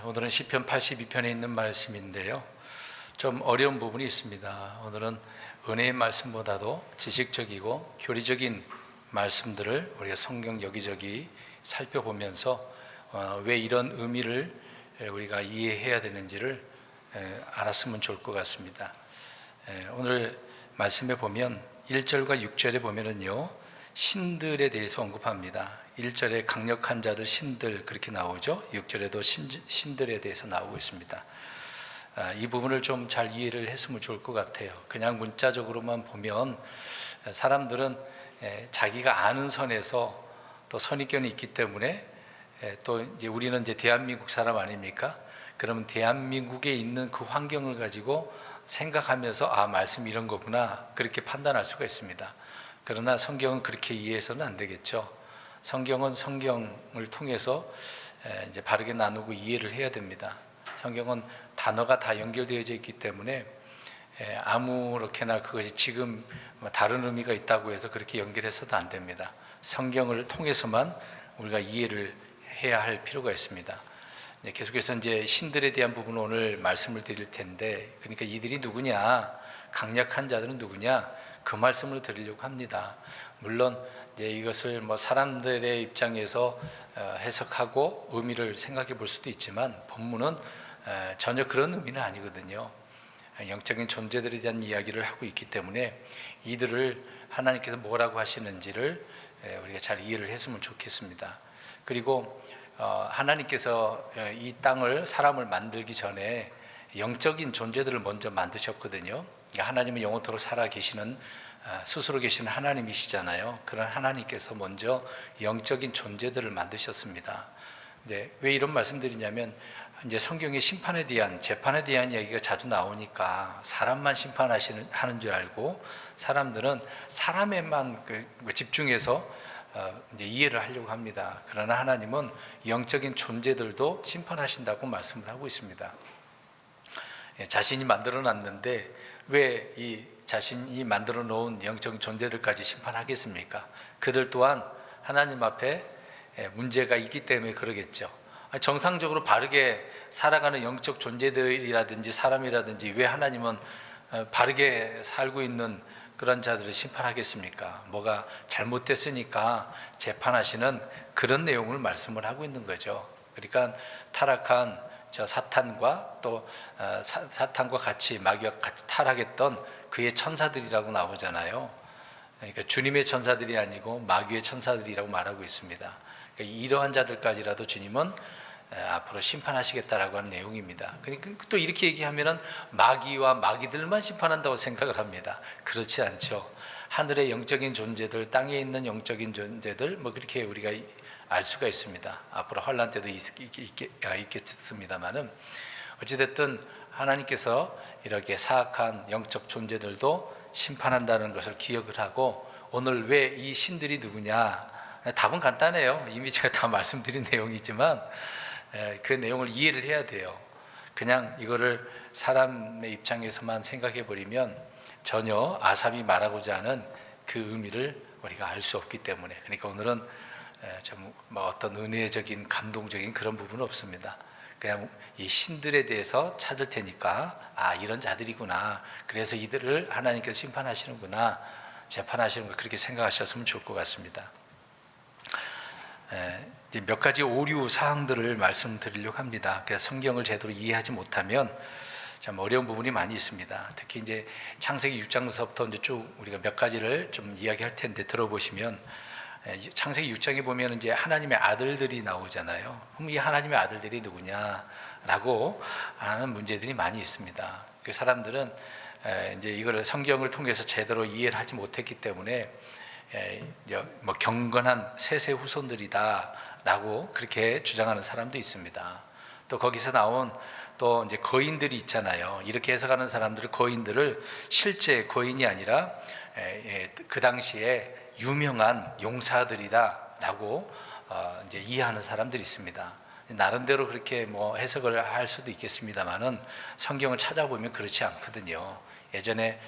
오늘은 시편 82편에 있는 말씀인데요. 좀 어려운 부분이 있습니다. 오늘은 은혜의 말씀보다도 지식적이고 교리적인 말씀들을 우리가 성경 여기저기 살펴보면서 왜 이런 의미를 우리가 이해해야 되는지를 알았으면 좋을 것 같습니다. 오늘 말씀에 보면 1절과 6절에 보면은요, 신들에 대해서 언급합니다. 1절에 강력한 자들, 신들 그렇게 나오죠. 6절에도 신들에 대해서 나오고 있습니다. 이 부분을 좀 잘 이해를 했으면 좋을 것 같아요. 그냥 문자적으로만 보면 사람들은 자기가 아는 선에서 또 선입견이 있기 때문에 또 이제 우리는 이제 대한민국 사람 아닙니까? 그러면 대한민국에 있는 그 환경을 가지고 생각하면서 말씀 이런 거구나 그렇게 판단할 수가 있습니다. 그러나 성경은 그렇게 이해해서는 안 되겠죠. 성경은 성경을 통해서 이제 바르게 나누고 이해를 해야 됩니다. 성경은 단어가 다 연결되어져 있기 때문에 아무렇게나 그것이 지금 다른 의미가 있다고 해서 그렇게 연결해서도 안 됩니다. 성경을 통해서만 우리가 이해를 해야 할 필요가 있습니다. 계속해서 이제 신들에 대한 부분을 오늘 말씀을 드릴 텐데, 그러니까 이들이 누구냐, 강력한 자들은 누구냐, 그 말씀을 드리려고 합니다. 물론 이제 이것을 사람들의 입장에서 해석하고 의미를 생각해 볼 수도 있지만 본문은 전혀 그런 의미는 아니거든요. 영적인 존재들에 대한 이야기를 하고 있기 때문에 이들을 하나님께서 뭐라고 하시는지를 우리가 잘 이해를 했으면 좋겠습니다. 그리고 하나님께서 이 땅을, 사람을 만들기 전에 영적인 존재들을 먼저 만드셨거든요. 하나님은 영원토록 살아계시는, 스스로 계시는 하나님이시잖아요. 그런 하나님께서 먼저 영적인 존재들을 만드셨습니다. 네, 왜 이런 말씀드리냐면, 이제 성경의 심판에 대한, 재판에 대한 이야기가 자주 나오니까 사람만 심판하는 줄 알고 사람들은 사람에만 집중해서 이제 이해를 하려고 합니다. 그러나 하나님은 영적인 존재들도 심판하신다고 말씀을 하고 있습니다. 자신이 만들어 놨는데 왜 이 자신이 만들어 놓은 영적 존재들까지 심판하겠습니까? 그들 또한 하나님 앞에 문제가 있기 때문에 그러겠죠. 정상적으로 바르게 살아가는 영적 존재들이라든지 사람이라든지 왜 하나님은 바르게 살고 있는 그런 자들을 심판하겠습니까? 뭐가 잘못됐으니까 재판하시는 그런 내용을 말씀을 하고 있는 거죠. 그러니까 타락한 저 사탄과 또 사탄과 같이, 마귀와 같이 타락했던 그의 천사들이라고 나오잖아요. 그러니까 주님의 천사들이 아니고 마귀의 천사들이라고 말하고 있습니다. 그러니까 이러한 자들까지라도 주님은 앞으로 심판하시겠다라고 하는 내용입니다. 그러니까 또 이렇게 얘기하면은 마귀와 마귀들만 심판한다고 생각을 합니다. 그렇지 않죠. 하늘의 영적인 존재들, 땅에 있는 영적인 존재들, 그렇게 우리가 알 수가 있습니다. 앞으로 환란 때도 있겠습니다만은 어찌됐든 하나님께서 이렇게 사악한 영적 존재들도 심판한다는 것을 기억을 하고, 오늘 왜 이 신들이 누구냐? 답은 간단해요. 이미 제가 다 말씀드린 내용이지만 그 내용을 이해를 해야 돼요. 그냥 이거를 사람의 입장에서만 생각해 버리면 전혀 아삽이 말하고자 하는 그 의미를 우리가 알 수 없기 때문에, 그러니까 오늘은 좀 어떤 은혜적인, 감동적인 그런 부분은 없습니다. 그냥 이 신들에 대해서 찾을 테니까 이런 자들이구나, 그래서 이들을 하나님께서 심판하시는구나, 재판하시는구나, 그렇게 생각하셨으면 좋을 것 같습니다. 이제 몇 가지 오류 사항들을 말씀드리려고 합니다. 그래서 성경을 제대로 이해하지 못하면 참 어려운 부분이 많이 있습니다. 특히 이제 창세기 6장서부터 이제 쭉 우리가 몇 가지를 좀 이야기할 텐데 들어보시면, 창세기 6장에 보면 이제 하나님의 아들들이 나오잖아요. 그럼 이 하나님의 아들들이 누구냐라고 하는 문제들이 많이 있습니다. 그 사람들은 이제 이걸 성경을 통해서 제대로 이해를 하지 못했기 때문에 경건한 셋의 후손들이다라고 그렇게 주장하는 사람도 있습니다. 또 거기서 나온 또 이제 거인들이 있잖아요. 이렇게 해석하는 사람들은 거인들을 실제 거인이 아니라 그 당시에 유명한 용사들이다라고 이제 이해하는 사람들이 있습니다. 나름대로 그렇게 해석을 할 수도 있겠습니다만은 성경을 찾아보면 그렇지 않거든요. 예전에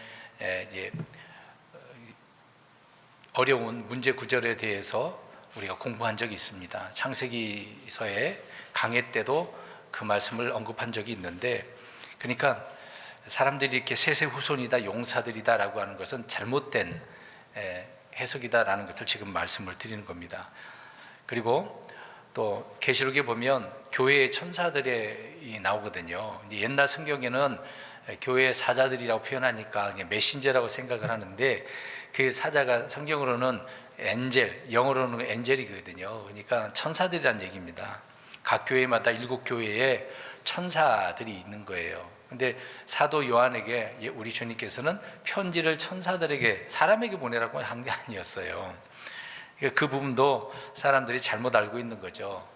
어려운 문제 구절에 대해서 우리가 공부한 적이 있습니다. 창세기서에 강해 때도 그 말씀을 언급한 적이 있는데, 그러니까 사람들이 이렇게 셋의 후손이다, 용사들이다라고 하는 것은 잘못된 해석이다라는 것을 지금 말씀을 드리는 겁니다. 그리고 또 계시록에 보면 교회의 천사들이 나오거든요. 옛날 성경에는 교회의 사자들이라고 표현하니까 메신저라고 생각을 하는데, 그 사자가 성경으로는 엔젤, 영어로는 엔젤이거든요. 그러니까 천사들이라는 얘기입니다. 각 교회마다 7교회에 천사들이 있는 거예요. 근데 사도 요한에게 우리 주님께서는 편지를 천사들에게, 사람에게 보내라고 한 게 아니었어요. 그 부분도 사람들이 잘못 알고 있는 거죠.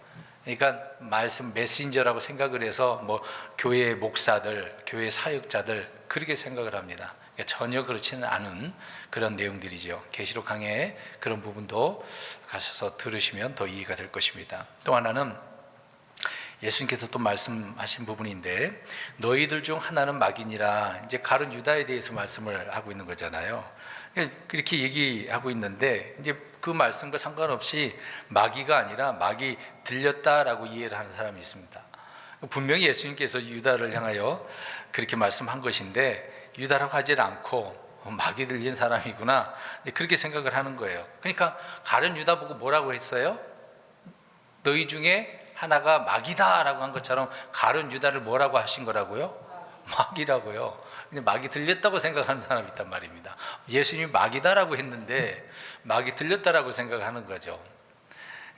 그러니까 말씀 메신저라고 생각을 해서 뭐 교회 목사들, 교회 사역자들 그렇게 생각을 합니다. 그러니까 전혀 그렇지는 않은 그런 내용들이죠. 계시록 강해에 그런 부분도 가셔서 들으시면 더 이해가 될 것입니다. 또 하나는 예수님께서 또 말씀하신 부분인데, 너희들 중 하나는 마귀니라, 이제 가룟 유다에 대해서 말씀을 하고 있는 거잖아요. 그렇게 얘기하고 있는데, 이제 그 말씀과 상관없이 마귀가 아니라 마귀 들렸다라고 이해를 하는 사람이 있습니다. 분명히 예수님께서 유다를 향하여 그렇게 말씀한 것인데, 유다라고 하질 않고 마귀 들린 사람이구나, 그렇게 생각을 하는 거예요. 그러니까 가룟 유다 보고 뭐라고 했어요? 너희 중에 하나가 마귀다라고 한 것처럼 가룟 유다를 뭐라고 하신 거라고요? 마귀라고요. 근데 마귀 들렸다고 생각하는 사람이 있단 말입니다. 예수님이 마귀다라고 했는데 마귀 들렸다라고 생각하는 거죠.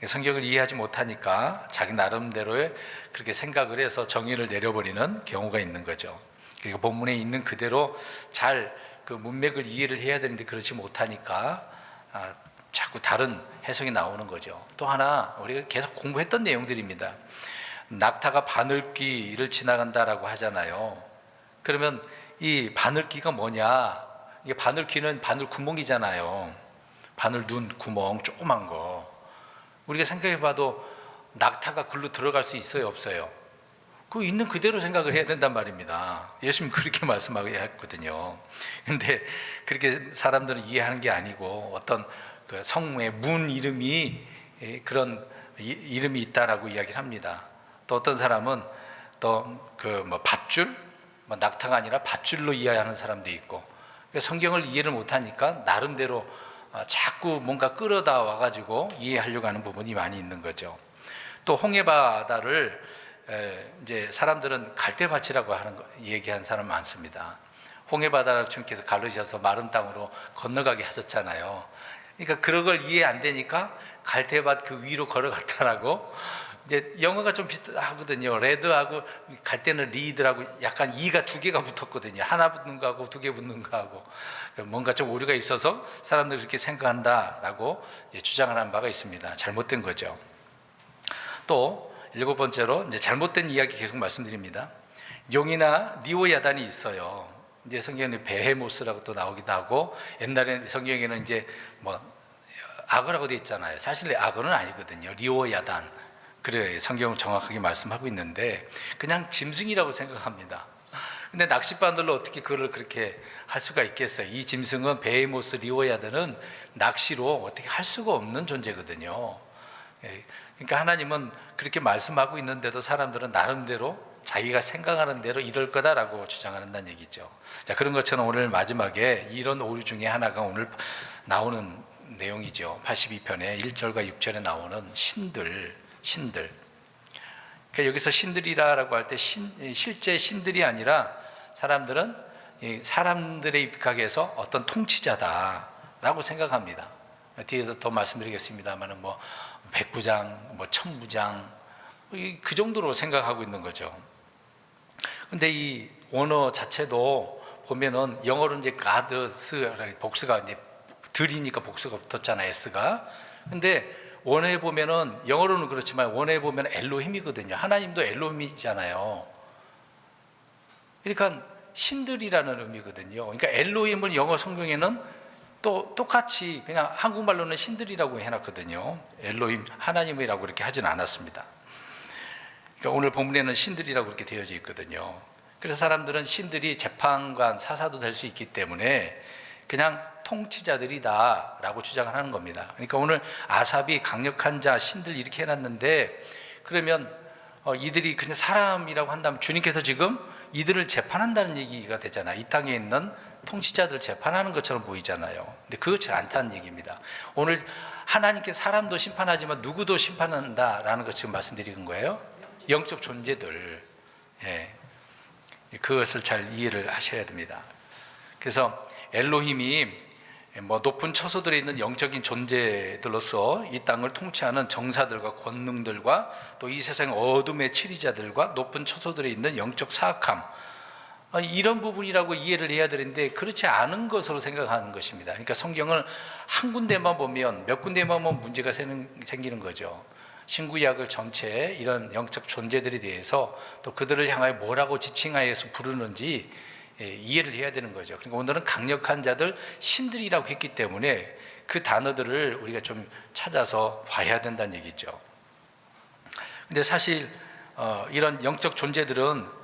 성경을 이해하지 못하니까 자기 나름대로의 그렇게 생각을 해서 정의를 내려버리는 경우가 있는 거죠. 그러니까 본문에 있는 그대로 잘 그 문맥을 이해를 해야 되는데 그렇지 못하니까 자꾸 다른 해석이 나오는 거죠. 또 하나 우리가 계속 공부했던 내용들입니다. 낙타가 바늘귀를 지나간다라고 하잖아요. 그러면 이 바늘귀가 뭐냐? 이게 바늘귀는 바늘 구멍이잖아요. 바늘 눈 구멍 조그만 거. 우리가 생각해봐도 낙타가 글로 들어갈 수 있어요, 없어요? 그 있는 그대로 생각을 해야 된단 말입니다. 예수님 그렇게 말씀하고 했거든요. 근데 그렇게 사람들은 이해하는 게 아니고 어떤 그 성의 문 이름이 그런 이름이 있다라고 이야기를 합니다. 또 어떤 사람은 또 그 뭐 밧줄, 뭐 낙타가 아니라 밧줄로 이해하는 사람도 있고, 성경을 이해를 못하니까 나름대로 자꾸 뭔가 끌어다 와가지고 이해하려고 하는 부분이 많이 있는 거죠. 또 홍해바다를 이제 사람들은 갈대밭이라고 하는 거 얘기하는 사람 많습니다. 홍해바다를 주님께서 가르셔서 마른 땅으로 건너가게 하셨잖아요. 그러니까 그런 걸 이해 안 되니까 갈대밭 그 위로 걸어갔다라고. 이제 영어가 좀 비슷하거든요. 레드하고 갈대는 리드라고 약간 이가 두 개가 붙었거든요. 하나 붙는 거하고 두 개 붙는 거하고 뭔가 좀 오류가 있어서 사람들이 그렇게 생각한다라고 주장을 하는 바가 있습니다. 잘못된 거죠. 또 7번째로 이제 잘못된 이야기 계속 말씀드립니다. 용이나 리오야단이 있어요. 이제 성경에 베헤모스라고 또 나오기도 하고, 옛날에 성경에는 이제 뭐 악어라고 되어 있잖아요. 사실 악어는 아니거든요. 리오야단. 그래 성경을 정확하게 말씀하고 있는데 그냥 짐승이라고 생각합니다. 근데 낚싯바늘로 어떻게 그걸 그렇게 할 수가 있겠어요? 이 짐승은 베헤모스 리오야단은 낚시로 어떻게 할 수가 없는 존재거든요. 그러니까 하나님은 그렇게 말씀하고 있는데도 사람들은 나름대로 자기가 생각하는 대로 이럴 거다라고 주장한다는 얘기죠. 자, 그런 것처럼 오늘 마지막에 이런 오류 중에 하나가 오늘 나오는 내용이죠. 82편에 1절과 6절에 나오는 신들. 그러니까 여기서 신들이라고 할 때 실제 신들이 아니라 사람들은 사람들의 입각에서 어떤 통치자다라고 생각합니다. 뒤에서 더 말씀드리겠습니다만 뭐 백부장, 뭐 천부장 그 정도로 생각하고 있는 거죠. 근데 이 원어 자체도 보면은 영어로는 이제 가드스 복수가 이제 들이니까 복수가 붙었잖아요, s가. 근데 원어에 보면은 영어로는 그렇지만 원어에 보면 엘로힘이거든요. 하나님도 엘로힘이잖아요. 그러니까 신들이라는 의미거든요. 그러니까 엘로힘을 영어 성경에는 또 똑같이 그냥 한국말로는 신들이라고 해놨거든요. 엘로힘 하나님이라고 그렇게 하진 않았습니다. 그러니까 오늘 본문에는 신들이라고 그렇게 되어져 있거든요. 그래서 사람들은 신들이 재판관, 사사도 될 수 있기 때문에 그냥 통치자들이다 라고 주장을 하는 겁니다. 그러니까 오늘 아삽이 강력한 자, 신들 이렇게 해놨는데 그러면 이들이 그냥 사람이라고 한다면 주님께서 지금 이들을 재판한다는 얘기가 되잖아요. 이 땅에 있는 통치자들을 재판하는 것처럼 보이잖아요. 근데 그렇지 않다는 얘기입니다. 오늘 하나님께 사람도 심판하지만 누구도 심판한다라는 것 지금 말씀드리는 거예요. 영적 존재들, 그것을 잘 이해를 하셔야 됩니다. 그래서 엘로힘이 높은 처소들에 있는 영적인 존재들로서 이 땅을 통치하는 정사들과 권능들과 또 이 세상 어둠의 치리자들과 높은 처소들에 있는 영적 사악함, 이런 부분이라고 이해를 해야 되는데 그렇지 않은 것으로 생각하는 것입니다. 그러니까 성경을 한 군데만 보면 몇 군데만 보면 문제가 생기는 거죠. 신구약을 전체에 이런 영적 존재들에 대해서 또 그들을 향하여 뭐라고 지칭하여서 부르는지 이해를 해야 되는 거죠. 그러니까 오늘은 강력한 자들, 신들이라고 했기 때문에 그 단어들을 우리가 좀 찾아서 봐야 된다는 얘기죠. 근데 사실 이런 영적 존재들은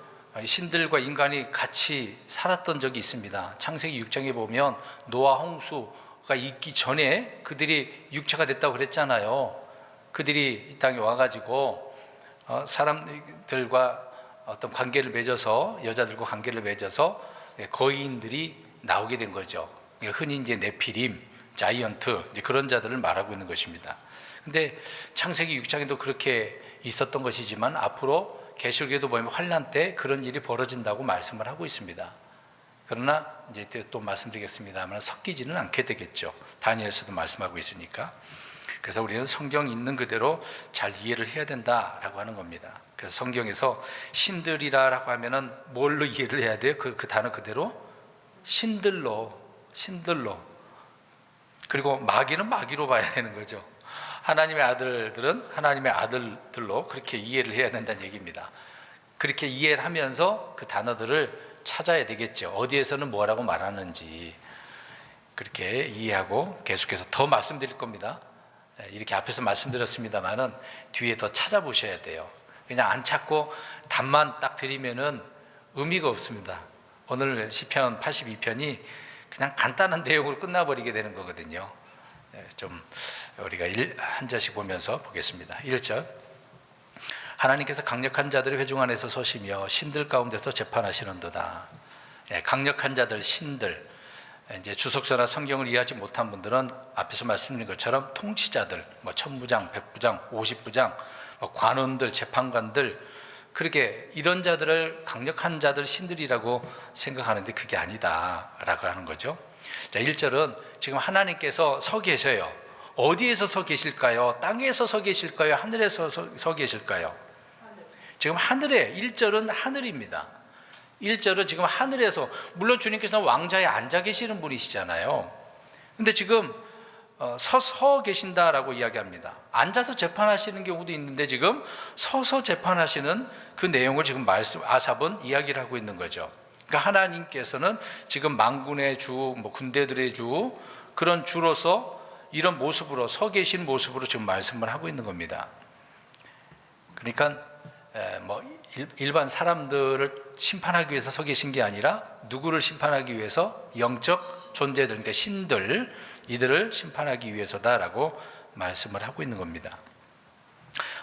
신들과 인간이 같이 살았던 적이 있습니다. 창세기 6장에 보면 노아 홍수가 있기 전에 그들이 육체가 됐다고 그랬잖아요. 그들이 이 땅에 와가지고 사람들과 어떤 관계를 맺어서, 여자들과 관계를 맺어서 거인들이 나오게 된 거죠. 흔히 이제 네피림, 자이언트, 이제 그런 자들을 말하고 있는 것입니다. 근데 창세기 6장에도 그렇게 있었던 것이지만 앞으로 계시록에도 보면 환란 때 그런 일이 벌어진다고 말씀을 하고 있습니다. 그러나 이제 또 말씀드리겠습니다만 섞이지는 않게 되겠죠. 다니엘서도 말씀하고 있으니까. 그래서 우리는 성경 있는 그대로 잘 이해를 해야 된다라고 하는 겁니다. 그래서 성경에서 신들이라고 하면은 뭘로 이해를 해야 돼요? 그 단어 그대로 신들로. 그리고 마귀는 마귀로 봐야 되는 거죠. 하나님의 아들들은 하나님의 아들들로 그렇게 이해를 해야 된다는 얘기입니다. 그렇게 이해를 하면서 그 단어들을 찾아야 되겠죠. 어디에서는 뭐라고 말하는지 그렇게 이해하고 계속해서 더 말씀드릴 겁니다. 이렇게 앞에서 말씀드렸습니다만은 뒤에 더 찾아보셔야 돼요. 그냥 안 찾고 답만 딱 드리면은 의미가 없습니다. 오늘 시편 82편이 그냥 간단한 내용으로 끝나버리게 되는 거거든요. 좀 우리가 한 절씩 보면서 보겠습니다. 1절, 하나님께서 강력한 자들의 회중 안에서 서시며 신들 가운데서 재판하시는도다. 강력한 자들, 신들, 이제 주석서나 성경을 이해하지 못한 분들은 앞에서 말씀드린 것처럼 통치자들, 천부장, 백부장, 50부장, 관원들, 재판관들, 그렇게 이런 자들을 강력한 자들, 신들이라고 생각하는데 그게 아니다라고 하는 거죠. 자, 1절은 지금 하나님께서 서 계셔요. 어디에서 서 계실까요? 땅에서 서 계실까요? 하늘에서 서 계실까요? 지금 하늘에, 1절은 하늘입니다. 1절은 지금 하늘에서, 물론 주님께서는 왕좌에 앉아 계시는 분이시잖아요. 근데 지금 서서 계신다라고 이야기합니다. 앉아서 재판하시는 경우도 있는데 지금 서서 재판하시는 그 내용을 지금 아삽은 이야기를 하고 있는 거죠. 그러니까 하나님께서는 지금 만군의 주, 군대들의 주, 그런 주로서 이런 모습으로 서 계신 모습으로 지금 말씀을 하고 있는 겁니다. 그러니까 일반 사람들을 심판하기 위해서 서 계신 게 아니라 누구를 심판하기 위해서? 영적 존재들, 그러니까 신들, 이들을 심판하기 위해서다라고 말씀을 하고 있는 겁니다.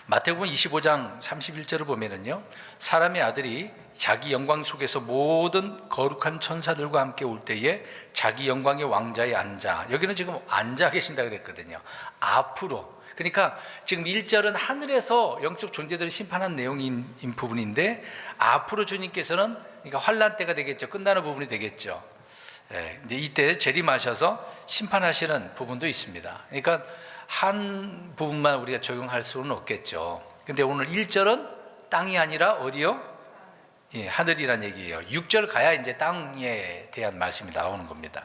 마태복음 25장 31절을 보면은요, 사람의 아들이 자기 영광 속에서 모든 거룩한 천사들과 함께 올 때에 자기 영광의 왕좌에 앉아, 여기는 지금 앉아 계신다 그랬거든요. 앞으로, 그러니까 지금 1절은 하늘에서 영적 존재들을 심판한 내용인 부분인데 앞으로 주님께서는, 그러니까 환란 때가 되겠죠. 끝나는 부분이 되겠죠. 이제 이때 재림하셔서 심판하시는 부분도 있습니다. 그러니까 한 부분만 우리가 적용할 수는 없겠죠. 근데 오늘 1절은 땅이 아니라 어디요? 하늘이란 얘기예요. 6절 가야 이제 땅에 대한 말씀이 나오는 겁니다.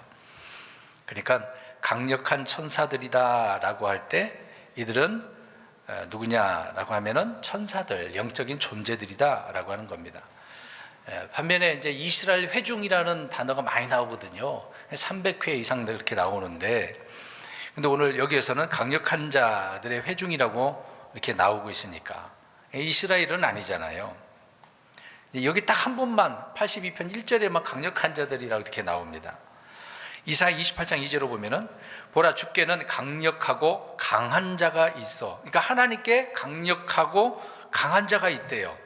그러니까 강력한 천사들이다라고 할 때 이들은 누구냐라고 하면은 천사들, 영적인 존재들이다라고 하는 겁니다. 반면에 이제 이스라엘 회중이라는 단어가 많이 나오거든요. 300회 이상 그렇게 나오는데, 근데 오늘 여기에서는 강력한 자들의 회중이라고 이렇게 나오고 있으니까 이스라엘은 아니잖아요. 여기 딱 한 번만 82편 1절에만 강력한 자들이라고 이렇게 나옵니다. 이사야 28장 2절로 보면은 보라, 주께는 강력하고 강한 자가 있어. 그러니까 하나님께 강력하고 강한 자가 있대요.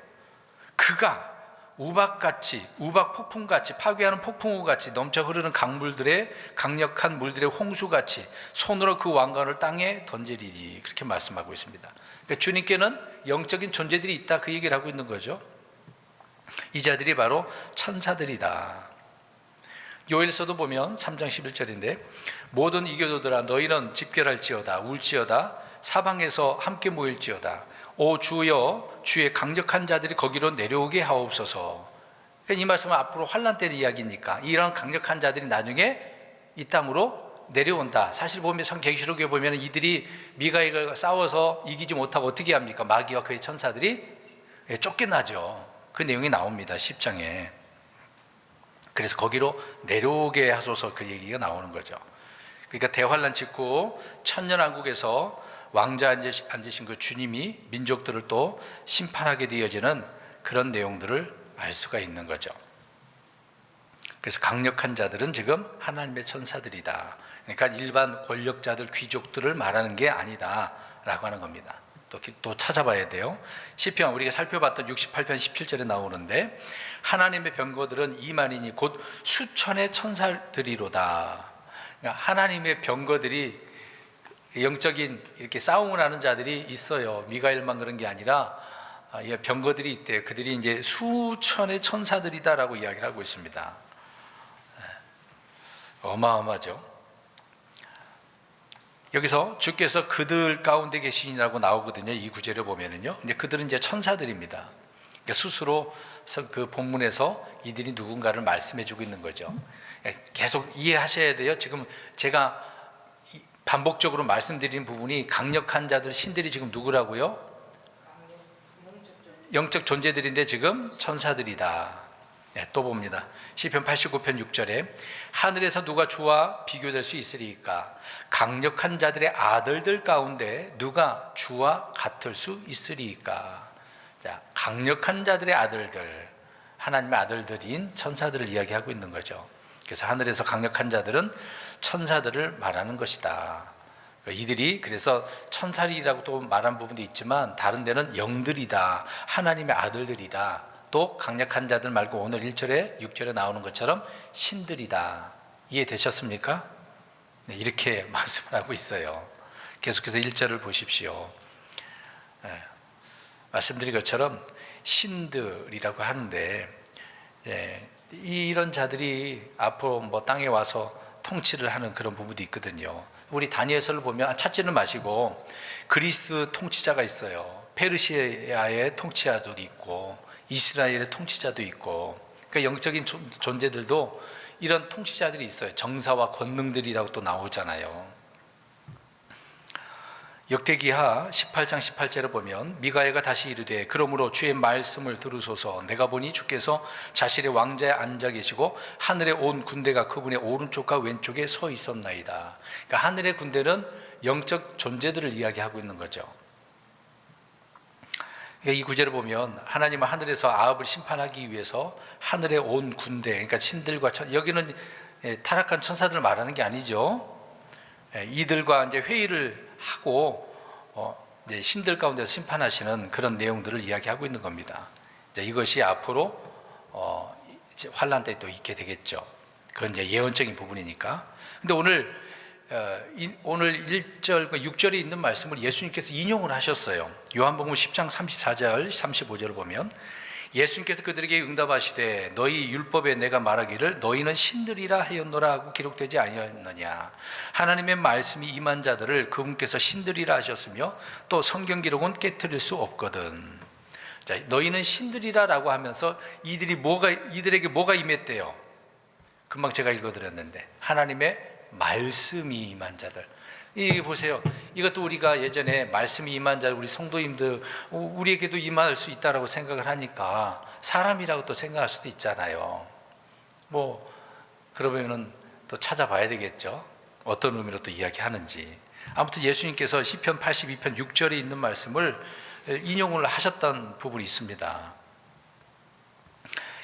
그가 우박같이, 우박 폭풍같이, 파괴하는 폭풍우같이 넘쳐 흐르는 강물들의, 강력한 물들의 홍수같이 손으로 그 왕관을 땅에 던지리니, 그렇게 말씀하고 있습니다. 그러니까 주님께는 영적인 존재들이 있다, 그 얘기를 하고 있는 거죠. 이 자들이 바로 천사들이다. 요엘서도 보면 3장 11절인데 모든 이교도들아 너희는 집결할지어다, 울지어다, 사방에서 함께 모일지어다. 오 주여, 주의 강력한 자들이 거기로 내려오게 하옵소서. 그러니까 이 말씀은 앞으로 환난 때의 이야기니까 이런 강력한 자들이 나중에 이 땅으로 내려온다. 사실 보면 계시록에 보면 이들이 미가엘과 싸워서 이기지 못하고 어떻게 합니까? 마귀와 그의 천사들이 쫓겨나죠. 그 내용이 나옵니다, 10장에. 그래서 거기로 내려오게 하소서, 그 얘기가 나오는 거죠. 그러니까 대환란 직후 천년왕국에서 왕자 앉으신 그 주님이 민족들을 또 심판하게 되어지는 그런 내용들을 알 수가 있는 거죠. 그래서 강력한 자들은 지금 하나님의 천사들이다. 그러니까 일반 권력자들, 귀족들을 말하는 게 아니다 라고 하는 겁니다. 또 찾아봐야 돼요. 시편 우리가 살펴봤던 68편 17절에 나오는데 하나님의 병거들은 이만이니 곧 수천의 천사들이로다. 그러니까 하나님의 병거들이 영적인 이렇게 싸움을 하는 자들이 있어요. 미가엘만 그런 게 아니라 병거들이 있대요. 그들이 이제 수천의 천사들이다라고 이야기를 하고 있습니다. 어마어마하죠. 여기서 주께서 그들 가운데 계시니라고 나오거든요. 이 구절을 보면은요. 근데 그들은 이제 천사들입니다. 그러니까 스스로 그 본문에서 이들이 누군가를 말씀해주고 있는 거죠. 계속 이해하셔야 돼요. 지금 제가 반복적으로 말씀드리는 부분이 강력한 자들, 신들이 지금 누구라고요? 영적 존재들인데 지금 천사들이다. 또 봅니다. 시편 89편 6절에 하늘에서 누가 주와 비교될 수 있으리까? 강력한 자들의 아들들 가운데 누가 주와 같을 수 있으리까? 자, 강력한 자들의 아들들, 하나님의 아들들인 천사들을 이야기하고 있는 거죠. 그래서 하늘에서 강력한 자들은 천사들을 말하는 것이다. 이들이 그래서 천사리라고 또 말한 부분도 있지만 다른 데는 영들이다, 하나님의 아들들이다. 또 강력한 자들 말고 오늘 1절에 6절에 나오는 것처럼 신들이다. 이해되셨습니까? 네, 이렇게 말씀을 하고 있어요. 계속해서 1절을 보십시오. 네, 말씀드린 것처럼 신들이라고 하는데 이런 자들이 앞으로 뭐 땅에 와서 통치를 하는 그런 부분도 있거든요. 우리 다니엘서를 보면 찾지는 마시고 그리스 통치자가 있어요. 페르시아의 통치자도 있고 이스라엘의 통치자도 있고, 그러니까 영적인 존재들도 이런 통치자들이 있어요. 정사와 권능들이라고 또 나오잖아요. 역대기하 18장 18절을 보면 미가엘가 다시 이르되 그러므로 주의 말씀을 들으소서. 내가 보니 주께서 자신의 왕자에 앉아 계시고 하늘의 온 군대가 그분의 오른쪽과 왼쪽에 서 있었나이다. 그러니까 하늘의 군대는 영적 존재들을 이야기하고 있는 거죠. 그러니까 이 구절을 보면 하나님은 하늘에서 아합을 심판하기 위해서 하늘의 온 군대, 그러니까 신들과 여기는 타락한 천사들을 말하는 게 아니죠. 이들과 이제 회의를 하고 이제 신들 가운데서 심판하시는 그런 내용들을 이야기하고 있는 겁니다. 이제 이것이 앞으로 이제 환란 때 또 있게 되겠죠. 그건 이제 예언적인 부분이니까. 근데 오늘 1절, 6절에 있는 말씀을 예수님께서 인용을 하셨어요. 요한복음 10장 34절, 35절을 보면 예수님께서 그들에게 응답하시되 너희 율법에 내가 말하기를 너희는 신들이라 하였노라 하고 기록되지 아니하였느냐. 하나님의 말씀이 임한 자들을 그분께서 신들이라 하셨으며 또 성경 기록은 깨트릴 수 없거든. 자, 너희는 신들이라라고 하면서 이들에게 뭐가 임했대요? 금방 제가 읽어드렸는데 하나님의 말씀이 임한 자들. 이 보세요. 이것도 우리가 예전에 말씀이 임한 자들, 우리 성도님들 우리에게도 임할 수 있다라고 생각을 하니까 사람이라고 또 생각할 수도 있잖아요. 뭐 그러면은 또 찾아봐야 되겠죠. 어떤 의미로 또 이야기하는지. 아무튼 예수님께서 시편 82편 6절에 있는 말씀을 인용을 하셨던 부분이 있습니다.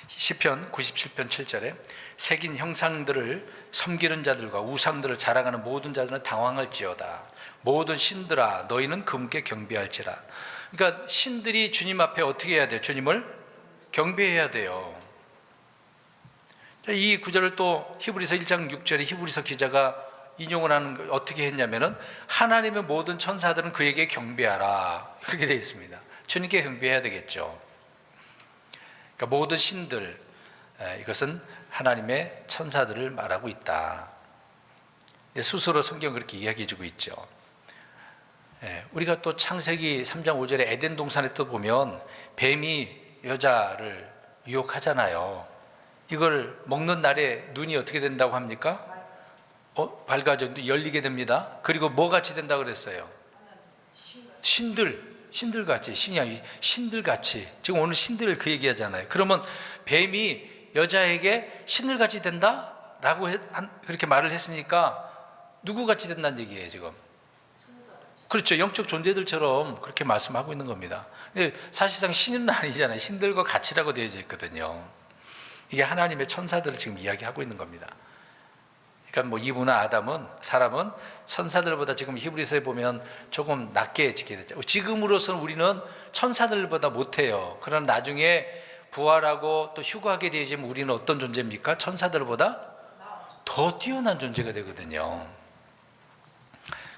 시편 97편 7절에 새긴 형상들을 섬기는 자들과 우상들을 자랑하는 모든 자들은 당황할지어다. 모든 신들아 너희는 그분께 경배할지라. 그러니까 신들이 주님 앞에 어떻게 해야 돼요? 주님을 경배해야 돼요. 이 구절을 또 히브리서 1장 6절에 히브리서 기자가 인용을 하는 거 어떻게 했냐면은 하나님의 모든 천사들은 그에게 경배하라 그렇게 되어 있습니다. 주님께 경배해야 되겠죠. 그러니까 모든 신들, 이것은 하나님의 천사들을 말하고 있다. 스스로 성경 그렇게 이야기해 주고 있죠. 우리가 또 창세기 3장 5절에 에덴 동산에 또 보면 뱀이 여자를 유혹하잖아요. 이걸 먹는 날에 눈이 어떻게 된다고 합니까? 밝아져 열리게 됩니다. 그리고 뭐 같이 된다고 그랬어요? 신들같이, 신들같이. 지금 오늘 신들을 그 얘기하잖아요. 그러면 뱀이 여자에게 신들같이 된다? 라고 그렇게 말을 했으니까 누구같이 된다는 얘기예요 지금? 그렇죠. 영적 존재들처럼 그렇게 말씀하고 있는 겁니다. 사실상 신은 아니잖아요. 신들과 같이라고 되어 있거든요. 이게 하나님의 천사들을 지금 이야기하고 있는 겁니다. 그러니까 뭐 이브나 아담은, 사람은 천사들보다 지금 히브리서에 보면 조금 낮게 지게 되죠. 지금으로서는 우리는 천사들보다 못해요. 그러나 나중에 부활하고 또 휴거하게 되지만 우리는 어떤 존재입니까? 천사들보다 더 뛰어난 존재가 되거든요.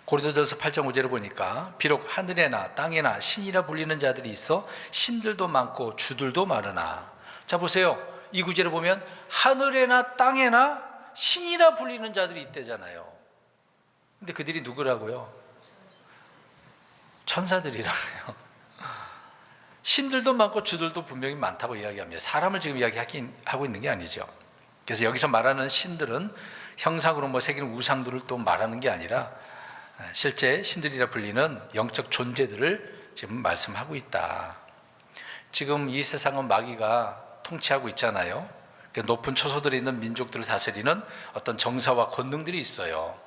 고린도전서 8장 5절을 보니까 비록 하늘에나 땅에나 신이라 불리는 자들이 있어 신들도 많고 주들도 많으나, 자 보세요. 이 구절을 보면 하늘에나 땅에나 신이라 불리는 자들이 있대잖아요. 근데 그들이 누구라고요? 천사들이라고요. 신들도 많고 주들도 분명히 많다고 이야기합니다. 사람을 지금 이야기하고 있는 게 아니죠. 그래서 여기서 말하는 신들은 형상으로 뭐 새기는 우상들을 또 말하는 게 아니라 실제 신들이라 불리는 영적 존재들을 지금 말씀하고 있다. 지금 이 세상은 마귀가 통치하고 있잖아요. 높은 초소들에 있는 민족들을 다스리는 어떤 정사와 권능들이 있어요.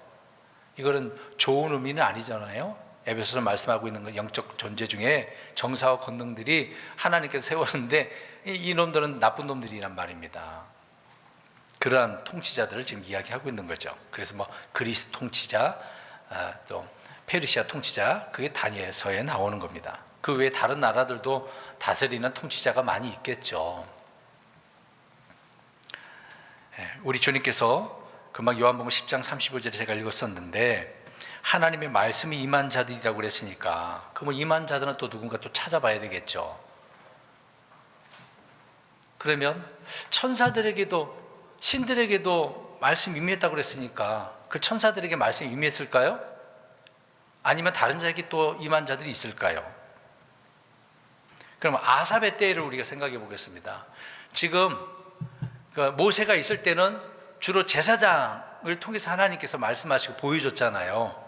이거는 좋은 의미는 아니잖아요. 에베소서 말씀하고 있는 건 영적 존재 중에 정사와 권능들이 하나님께서 세웠는데 이놈들은 나쁜 놈들이란 말입니다. 그러한 통치자들을 지금 이야기하고 있는 거죠. 그래서 뭐 그리스 통치자, 또 페르시아 통치자, 그게 다니엘서에 나오는 겁니다. 그 외에 다른 나라들도 다스리는 통치자가 많이 있겠죠. 우리 주님께서 금방 요한복음 10장 35절에 제가 읽었었는데 하나님의 말씀이 임한 자들이라고 그랬으니까 그러면 임한 자들은 또 누군가 또 찾아봐야 되겠죠. 그러면 천사들에게도 신들에게도 말씀이 임했다고 그랬으니까 그 천사들에게 말씀이 임했을까요? 아니면 다른 자에게 또 임한 자들이 있을까요? 그럼 아삽의 때를 우리가 생각해 보겠습니다. 지금 모세가 있을 때는 주로 제사장을 통해서 하나님께서 말씀하시고 보여줬잖아요.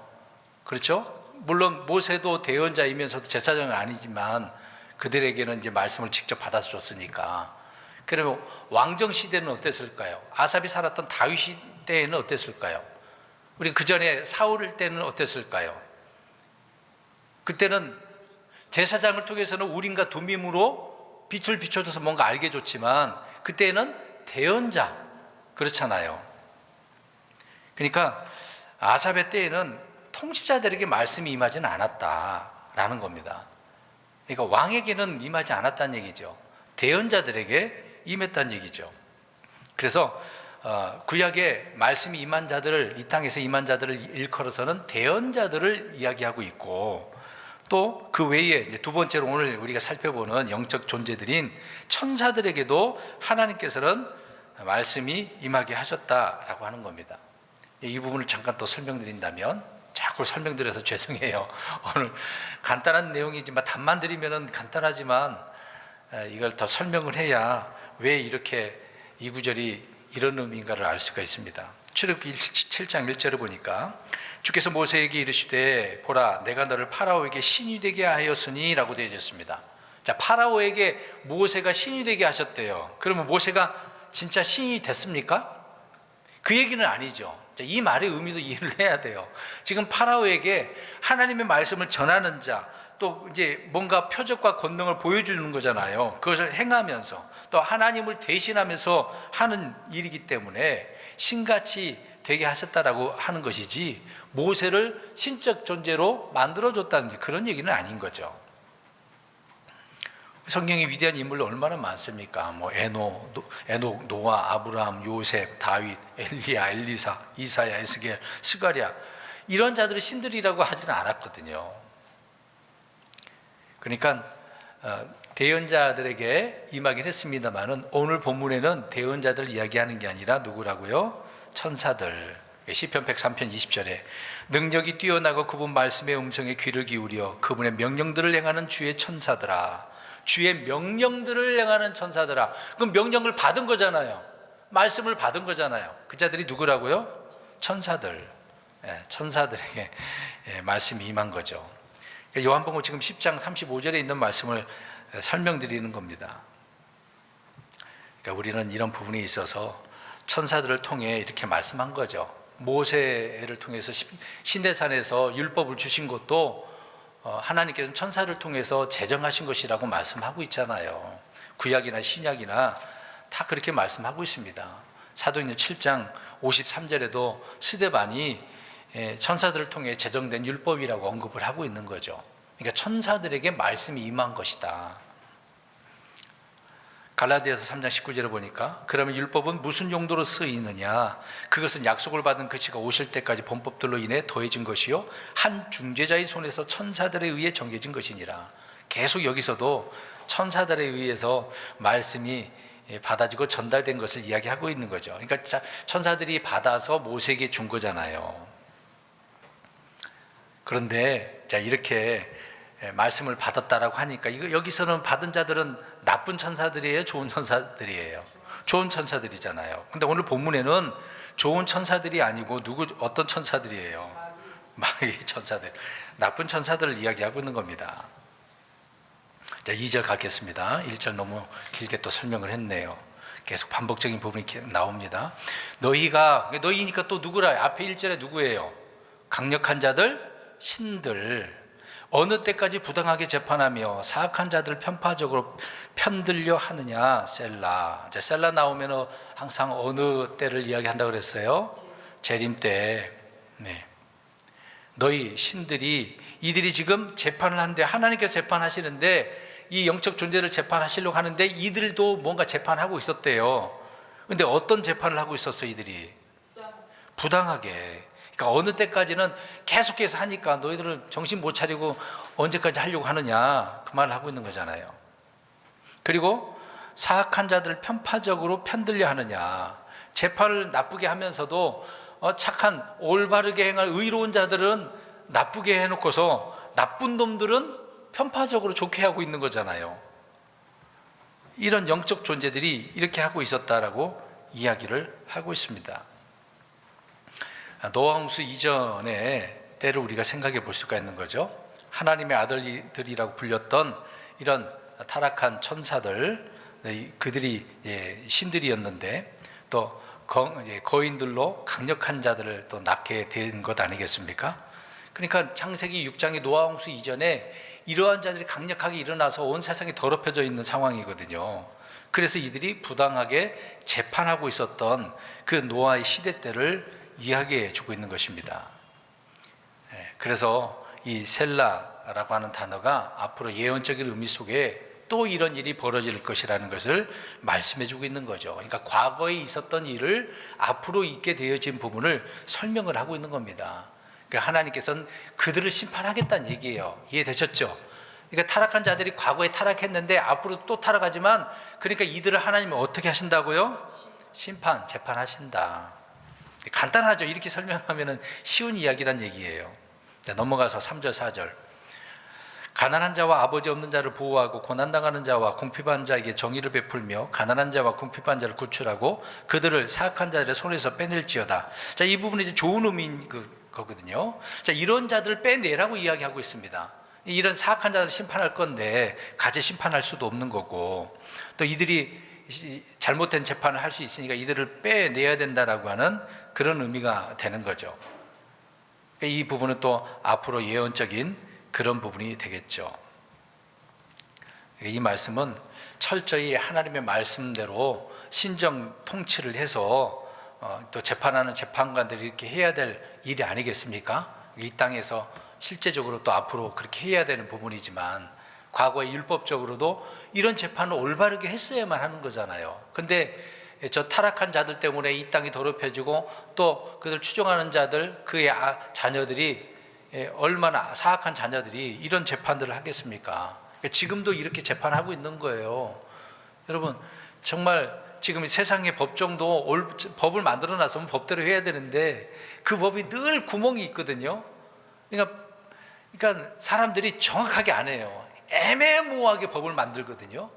그렇죠? 물론 모세도 대언자이면서도 제사장은 아니지만 그들에게는 이제 말씀을 직접 받아서 줬으니까. 그러면 왕정 시대는 어땠을까요? 아삽이 살았던 다윗 때에는 어땠을까요? 우리 그 전에 사울 때는 어땠을까요? 그때는 제사장을 통해서는 우림과 둠밈으로 빛을 비춰줘서 뭔가 알게 줬지만 그때는 대언자, 그렇잖아요. 그러니까 아삽의 때에는 통치자들에게 말씀이 임하지는 않았다라는 겁니다. 그러니까 왕에게는 임하지 않았다는 얘기죠. 대언자들에게 임했다는 얘기죠. 그래서 구약에 말씀이 임한 자들을, 이 땅에서 임한 자들을 일컬어서는 대언자들을 이야기하고 있고, 또 그 외에 두 번째로 오늘 우리가 살펴보는 영적 존재들인 천사들에게도 하나님께서는 말씀이 임하게 하셨다라고 하는 겁니다. 이 부분을 잠깐 또 설명드린다면, 자꾸 설명드려서 죄송해요. 오늘 간단한 내용이지만 답만 드리면 간단하지만 이걸 더 설명을 해야 왜 이렇게 이 구절이 이런 의미인가를 알 수가 있습니다. 출애굽기 7장 1절을 보니까 주께서 모세에게 이르시되 보라 내가 너를 파라오에게 신이 되게 하였으니 라고 되어 있습니다. 자, 파라오에게 모세가 신이 되게 하셨대요. 그러면 모세가 진짜 신이 됐습니까? 그 얘기는 아니죠. 이 말의 의미도 이해를 해야 돼요. 지금 파라오에게 하나님의 말씀을 전하는 자, 또 이제 뭔가 표적과 권능을 보여주는 거잖아요. 그것을 행하면서 또 하나님을 대신하면서 하는 일이기 때문에 신같이 되게 하셨다라고 하는 것이지 모세를 신적 존재로 만들어줬다는 그런 얘기는 아닌 거죠. 성경에 위대한 인물 얼마나 많습니까? 뭐 에녹, 노아, 아브라함, 요셉, 다윗, 엘리야, 엘리사, 이사야, 에스겔, 스가랴, 이런 자들을 신들이라고 하지는 않았거든요. 그러니까 대언자들에게 임하긴 했습니다만은 오늘 본문에는 대언자들 이야기하는 게 아니라 누구라고요? 천사들. 시편 103편 20절에 능력이 뛰어나고 그분 말씀의 음성에 귀를 기울여 그분의 명령들을 행하는 주의 천사들아. 주의 명령들을 행하는 천사들아. 그럼 명령을 받은 거잖아요. 말씀을 받은 거잖아요. 그 자들이 누구라고요? 천사들. 천사들에게 말씀이 임한 거죠. 요한복음 지금 10장 35절에 있는 말씀을 설명드리는 겁니다. 그러니까 우리는 이런 부분에 있어서 천사들을 통해 이렇게 말씀한 거죠. 모세를 통해서 시내산에서 율법을 주신 것도 하나님께서는 천사를 통해서 제정하신 것이라고 말씀하고 있잖아요. 구약이나 신약이나 다 그렇게 말씀하고 있습니다. 사도행전 7장 53절에도 스데반이 천사들을 통해 제정된 율법이라고 언급을 하고 있는 거죠. 그러니까 천사들에게 말씀이 임한 것이다. 갈라디아서 3장 19절에 보니까 그러면 율법은 무슨 용도로 쓰이느냐? 그것은 약속을 받은 그시가 오실 때까지 본법들로 인해 더해진 것이요 한 중재자의 손에서 천사들에 의해 정해진 것이니라. 계속 여기서도 천사들에 의해서 말씀이 받아지고 전달된 것을 이야기하고 있는 거죠. 그러니까 천사들이 받아서 모세에게 준 거잖아요. 그런데 이렇게 말씀을 받았다라고 하니까 여기서는 받은 자들은 나쁜 천사들이에요? 좋은 천사들이에요? 좋은 천사들이잖아요. 근데 오늘 본문에는 좋은 천사들이 아니고 어떤 천사들이에요? 마귀 천사들, 나쁜 천사들을 이야기하고 있는 겁니다. 자, 2절 가겠습니다. 1절 너무 길게 또 설명을 했네요. 계속 반복적인 부분이 나옵니다. 너희니까 또 누구라? 앞에 1절에 누구예요? 강력한 자들, 신들. 어느 때까지 부당하게 재판하며 사악한 자들을 편파적으로 편들려 하느냐? 셀라. 이제 셀라 나오면 항상 어느 때를 이야기한다고 그랬어요? 재림 때. 네. 너희 신들이 이들이 지금 재판을 하는데 하나님께서 재판하시는데 이 영적 존재를 재판하시려고 하는데 이들도 뭔가 재판하고 있었대요. 근데 어떤 재판을 하고 있었어요? 이들이 부당하게. 그러니까 어느 때까지는 계속해서 하니까 너희들은 정신 못 차리고 언제까지 하려고 하느냐, 그 말을 하고 있는 거잖아요. 그리고 사악한 자들을 편파적으로 편들려 하느냐, 재판을 나쁘게 하면서도 착한 올바르게 행할 의로운 자들은 나쁘게 해놓고서 나쁜 놈들은 편파적으로 좋게 하고 있는 거잖아요. 이런 영적 존재들이 이렇게 하고 있었다라고 이야기를 하고 있습니다. 노아 홍수 이전의 때를 우리가 생각해 볼 수가 있는 거죠. 하나님의 아들들이라고 불렸던 이런 타락한 천사들, 그들이 신들이었는데 또 거인들로 강력한 자들을 또 낳게 된 것 아니겠습니까? 그러니까 창세기 6장의 노아 홍수 이전에 이러한 자들이 강력하게 일어나서 온 세상이 더럽혀져 있는 상황이거든요. 그래서 이들이 부당하게 재판하고 있었던 그 노아의 시대 때를 이야기해 주고 있는 것입니다. 그래서 이 셀라라고 하는 단어가 앞으로 예언적인 의미 속에 또 이런 일이 벌어질 것이라는 것을 말씀해 주고 있는 거죠. 그러니까 과거에 있었던 일을 앞으로 있게 되어진 부분을 설명을 하고 있는 겁니다. 그러니까 하나님께서는 그들을 심판하겠다는 얘기예요. 이해되셨죠? 그러니까 타락한 자들이 과거에 타락했는데 앞으로 또 타락하지만, 그러니까 이들을 하나님은 어떻게 하신다고요? 재판하신다. 간단하죠. 이렇게 설명하면 쉬운 이야기란 얘기예요. 넘어가서 3절 4절. 가난한 자와 아버지 없는 자를 보호하고 고난당하는 자와 궁핍한 자에게 정의를 베풀며 가난한 자와 궁핍한 자를 구출하고 그들을 사악한 자들의 손에서 빼낼지어다. 자, 이 부분이 이제 좋은 의미인 거거든요. 자, 이런 자들을 빼내라고 이야기하고 있습니다. 이런 사악한 자들을 심판할 건데 가제 심판할 수도 없는 거고, 또 이들이 잘못된 재판을 할 수 있으니까 이들을 빼내야 된다라고 하는 그런 의미가 되는 거죠. 이 부분은 또 앞으로 예언적인 그런 부분이 되겠죠. 이 말씀은 철저히 하나님의 말씀대로 신정 통치를 해서 또 재판하는 재판관들이 이렇게 해야 될 일이 아니겠습니까? 이 땅에서 실제적으로 또 앞으로 그렇게 해야 되는 부분이지만 과거에 율법적으로도 이런 재판을 올바르게 했어야만 하는 거잖아요. 근데 저 타락한 자들 때문에 이 땅이 더럽혀지고 또 그들 추종하는 자들, 그의 자녀들이 얼마나 사악한 자녀들이 이런 재판들을 하겠습니까? 지금도 이렇게 재판하고 있는 거예요. 여러분, 정말 지금 세상의 법정도 법을 만들어 놨으면 법대로 해야 되는데 그 법이 늘 구멍이 있거든요. 그러니까 사람들이 정확하게 안 해요. 애매모호하게 법을 만들거든요.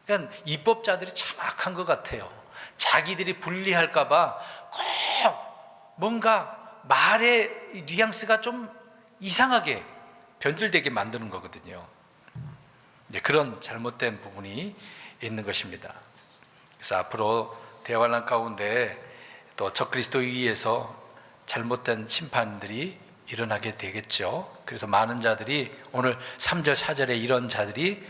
그러니까 입법자들이 참 악한 것 같아요. 자기들이 불리할까 봐 꼭 뭔가 말의 뉘앙스가 좀 이상하게 변질되게 만드는 거거든요. 그런 잘못된 부분이 있는 것입니다. 그래서 앞으로 대환란 가운데 또 적그리스도에 의해서 잘못된 심판들이 일어나게 되겠죠. 그래서 많은 자들이 오늘 3절 4절에 이런 자들이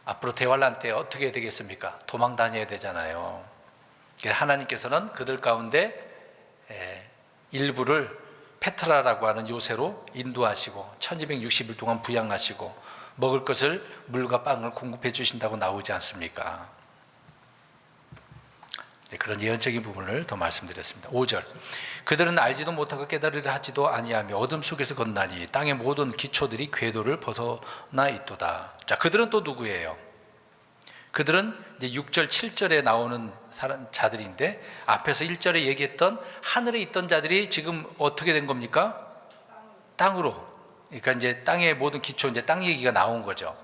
앞으로 대환란 때 어떻게 되겠습니까? 도망 다녀야 되잖아요. 하나님께서는 그들 가운데 일부를 페트라라고 하는 요새로 인도하시고 1260일 동안 부양하시고 먹을 것을 물과 빵을 공급해 주신다고 나오지 않습니까? 그런 예언적인 부분을 더 말씀드렸습니다. 5절, 그들은 알지도 못하고 깨달으려 하지도 아니하며 어둠 속에서 건나니 땅의 모든 기초들이 궤도를 벗어나 있도다. 자, 그들은 또 누구예요? 그들은 이제 6절 7절에 나오는 자들인데 앞에서 1절에 얘기했던 하늘에 있던 자들이 지금 어떻게 된 겁니까? 땅으로. 그러니까 이제 땅의 모든 기초, 이제 땅 얘기가 나온 거죠.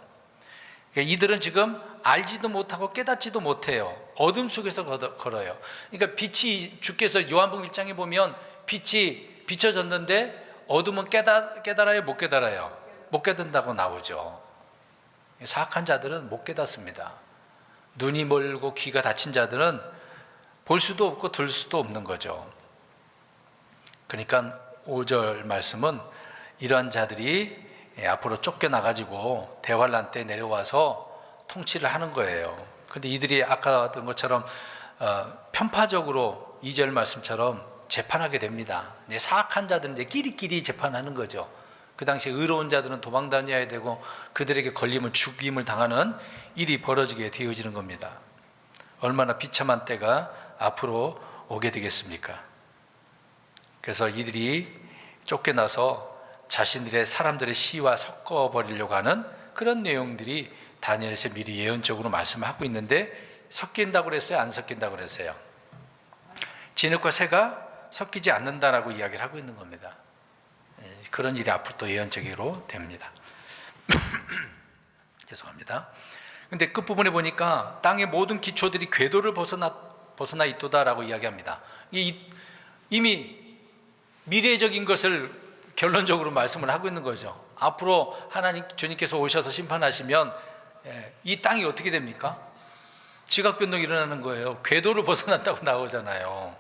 그러니까 이들은 지금 알지도 못하고 깨닫지도 못해요. 어둠 속에서 걸어요. 그러니까 빛이, 주께서 요한복음 1장에 보면 빛이 비춰졌는데 어둠은 깨달아요, 못 깨달아요? 못 깨닫는다고 나오죠. 사악한 자들은 못 깨닫습니다. 눈이 멀고 귀가 닫힌 자들은 볼 수도 없고 들 수도 없는 거죠. 그러니까 5절 말씀은 이러한 자들이 앞으로 쫓겨나가지고 대환란 때 내려와서 통치를 하는 거예요. 근데 이들이 아까 했던 것처럼 편파적으로 2절 말씀처럼 재판하게 됩니다. 이제 사악한 자들은 이제 끼리끼리 재판하는 거죠. 그 당시에 의로운 자들은 도망 다녀야 되고 그들에게 걸리면 죽임을 당하는 일이 벌어지게 되어지는 겁니다. 얼마나 비참한 때가 앞으로 오게 되겠습니까? 그래서 이들이 쫓겨나서 자신들의 사람들의 시와 섞어버리려고 하는 그런 내용들이 다니엘에서 미리 예언적으로 말씀하고 있는데 섞인다고 그랬어요? 안 섞인다고 그랬어요? 진흙과 새가 섞이지 않는다라고 이야기를 하고 있는 겁니다. 그런 일이 앞으로 또 예언적으로 됩니다. 죄송합니다. 근데 끝부분에 보니까 땅의 모든 기초들이 궤도를 벗어나 있도다라고 이야기합니다. 이미 미래적인 것을 결론적으로 말씀을 하고 있는 거죠. 앞으로 하나님 주님께서 오셔서 심판하시면 이 땅이 어떻게 됩니까? 지각 변동이 일어나는 거예요. 궤도를 벗어났다고 나오잖아요.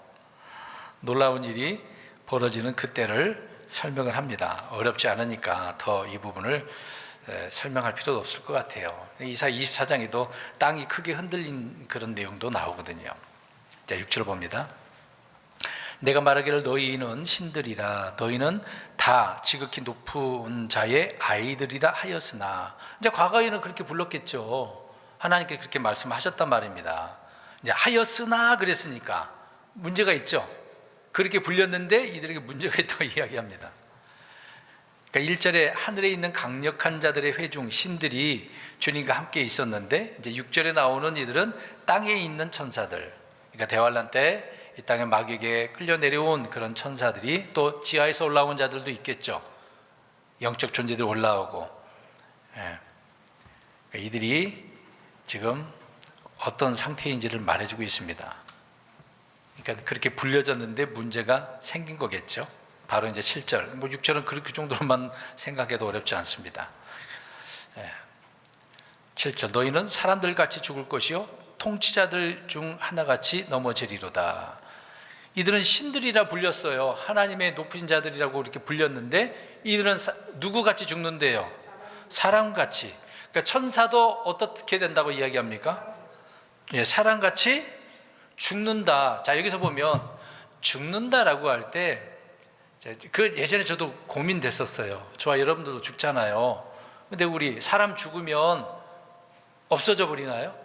놀라운 일이 벌어지는 그때를 설명을 합니다. 어렵지 않으니까 더 이 부분을 설명할 필요도 없을 것 같아요. 이사 24장에도 땅이 크게 흔들린 그런 내용도 나오거든요. 자, 6절 봅니다. 내가 말하기를 너희는 신들이라 너희는 다 지극히 높은 자의 아이들이라 하였으나, 이제 과거에는 그렇게 불렀겠죠. 하나님께 그렇게 말씀하셨단 말입니다. 이제 하였으나 그랬으니까 문제가 있죠. 그렇게 불렸는데 이들에게 문제가 있다고 이야기합니다. 그러니까 1절에 하늘에 있는 강력한 자들의 회중 신들이 주님과 함께 있었는데, 이제 6절에 나오는 이들은 땅에 있는 천사들, 그러니까 대환란 때 이 땅에 마귀에게 끌려 내려온 그런 천사들이, 또 지하에서 올라온 자들도 있겠죠. 영적 존재들이 올라오고, 그러니까 이들이 지금 어떤 상태인지를 말해주고 있습니다. 그러니까 그렇게 불려졌는데 문제가 생긴 거겠죠. 바로 이제 7절, 6절은 그 정도로만 생각해도 어렵지 않습니다. 7절, 너희는 사람들같이 죽을 것이요 통치자들 중 하나같이 넘어지리로다. 이들은 신들이라 불렸어요. 하나님의 높으신 자들이라고 이렇게 불렸는데 이들은 누구같이 죽는데요? 사람같이. 그러니까 천사도 어떻게 된다고 이야기합니까? 사람같이 죽는다. 자, 여기서 보면 죽는다라고 할 때, 그 예전에 저도 고민됐었어요. 저와 여러분들도 죽잖아요. 근데 우리 사람 죽으면 없어져 버리나요?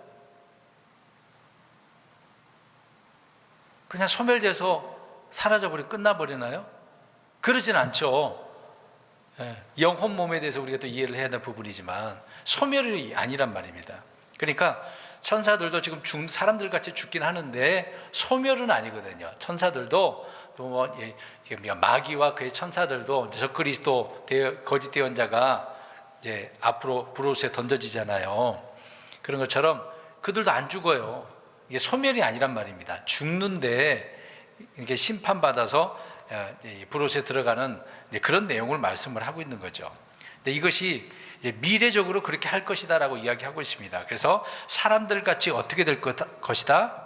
그냥 소멸돼서 사라져버리고 끝나버리나요? 그러진 않죠. 영혼 몸에 대해서 우리가 또 이해를 해야 될 부분이지만 소멸이 아니란 말입니다. 그러니까 천사들도 지금 사람들 같이 죽긴 하는데 소멸은 아니거든요. 천사들도 또 마귀와 그의 천사들도 저 그리스도 거짓 대언자가 이제 앞으로 브로스에 던져지잖아요. 그런 것처럼 그들도 안 죽어요. 이게 소멸이 아니란 말입니다. 죽는데 이렇게 심판받아서 브로스에 들어가는 그런 내용을 말씀을 하고 있는 거죠. 근데 이것이 이제 미래적으로 그렇게 할 것이다라고 이야기하고 있습니다. 그래서 사람들 같이 어떻게 될 것이다?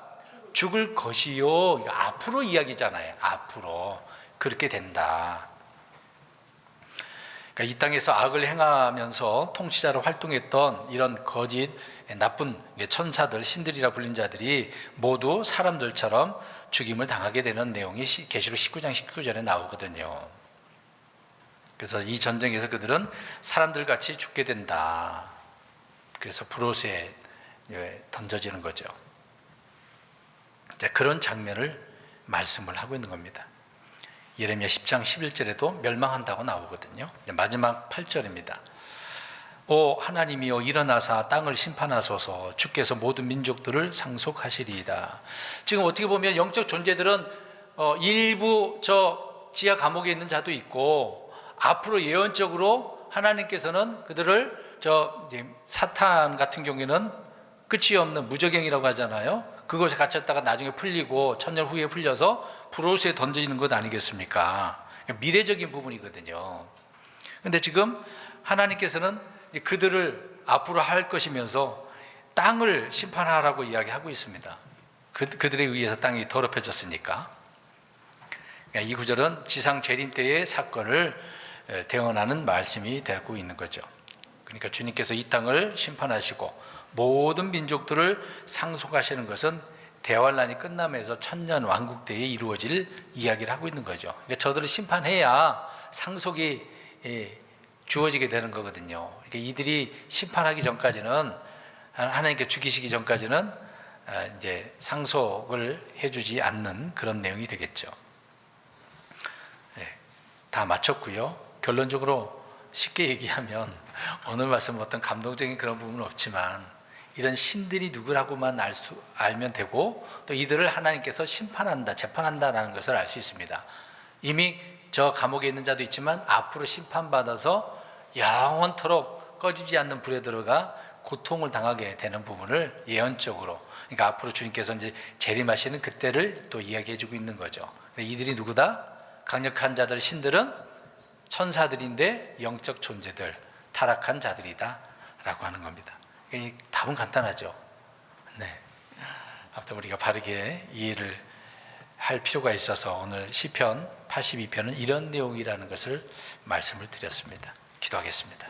죽을 것이요. 이거 앞으로 이야기잖아요. 앞으로 그렇게 된다. 그러니까 이 땅에서 악을 행하면서 통치자로 활동했던 이런 거짓 나쁜 천사들, 신들이라 불린 자들이 모두 사람들처럼 죽임을 당하게 되는 내용이 계시록 19장 19절에 나오거든요. 그래서 이 전쟁에서 그들은 사람들같이 죽게 된다. 그래서 브로스에 던져지는 거죠. 그런 장면을 말씀을 하고 있는 겁니다. 예레미야 10장 11절에도 멸망한다고 나오거든요. 마지막 8절입니다. 오 하나님이여 일어나사 땅을 심판하소서. 주께서 모든 민족들을 상속하시리이다. 지금 어떻게 보면 영적 존재들은 일부 저 지하 감옥에 있는 자도 있고, 앞으로 예언적으로 하나님께서는 그들을 사탄 같은 경우에는 끝이 없는 무저갱이라고 하잖아요. 그것에 갇혔다가 나중에 풀리고 천년 후에 풀려서 브로스에 던져지는 것 아니겠습니까? 미래적인 부분이거든요. 그런데 지금 하나님께서는 그들을 앞으로 할 것이면서 땅을 심판하라고 이야기하고 있습니다. 그들에 의해서 땅이 더럽혀졌으니까. 이 구절은 지상 재림 때의 사건을 대언하는 말씀이 되고 있는 거죠. 그러니까 주님께서 이 땅을 심판하시고 모든 민족들을 상속하시는 것은 대환란이 끝나면서 천년 왕국 때에 이루어질 이야기를 하고 있는 거죠. 그러니까 저들을 심판해야 상속이 주어지게 되는 거거든요. 그러니까 이들이 심판하기 전까지는, 하나님께 죽이시기 전까지는 이제 상속을 해주지 않는 그런 내용이 되겠죠. 다 마쳤고요. 결론적으로 쉽게 얘기하면 오늘 말씀 어떤 감동적인 그런 부분은 없지만 이런 신들이 누구라고만 알면 되고, 또 이들을 하나님께서 심판한다, 재판한다라는 것을 알 수 있습니다. 이미 저 감옥에 있는 자도 있지만 앞으로 심판받아서 영원토록 꺼지지 않는 불에 들어가 고통을 당하게 되는 부분을 예언적으로, 그러니까 앞으로 주님께서 이제 재림하시는 그때를 또 이야기해 주고 있는 거죠. 이들이 누구다? 강력한 자들, 신들은 천사들인데 영적 존재들, 타락한 자들이다 라고 하는 겁니다. 답은 간단하죠. 아무튼 우리가 바르게 이해를 할 필요가 있어서 오늘 시편 82편은 이런 내용이라는 것을 말씀을 드렸습니다. 기도하겠습니다.